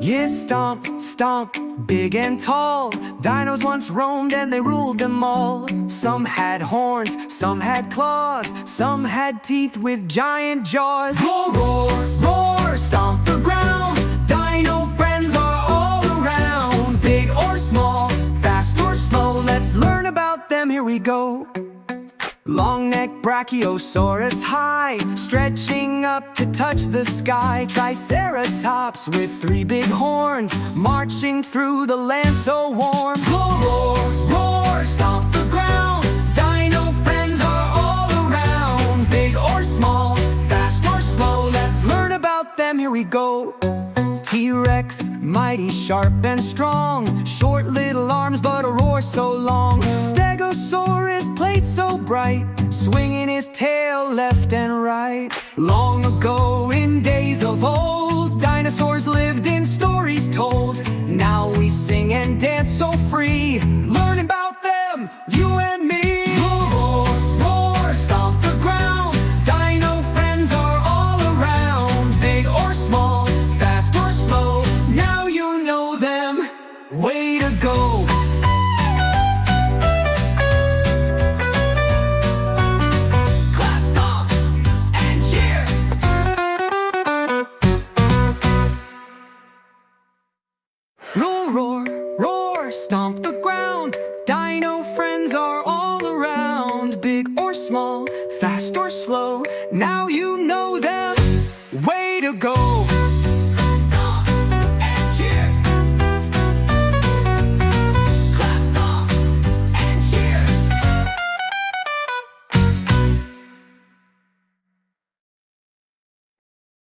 Yes, stomp, stomp, big and tall. Dinos once roamed and they ruled them all. Some had horns, some had claws, some had teeth with giant jaws. Roar, roar, roar, stomp the ground. Dino friends are all around. Big or small, fast or slow, let's learn about them, here we go. Long neck Brachiosaurus high, stretching up to touch the sky. Triceratops with 3 big horns, marching through the land so warm. Roar, roar, roar, stomp the ground. Dino friends are all around. Big or small, fast or slow, let's learn about them, here we go. T-Rex, mighty, sharp and strong. Short little arms but a roar so long. Stegosaurus, plate so bright, swinging his tail left and right. Long ago, in days of old, dinosaurs lived in stories told. Now we sing and dance so free, learn about them, you and me. Roar, roar, roar, stomp the ground. Dino friends are all around. Big or small, fast or slow, now you know them, way to go. Roar, roar, roar, stomp the ground. Dino friends are all around. Big or small, fast or slow, now you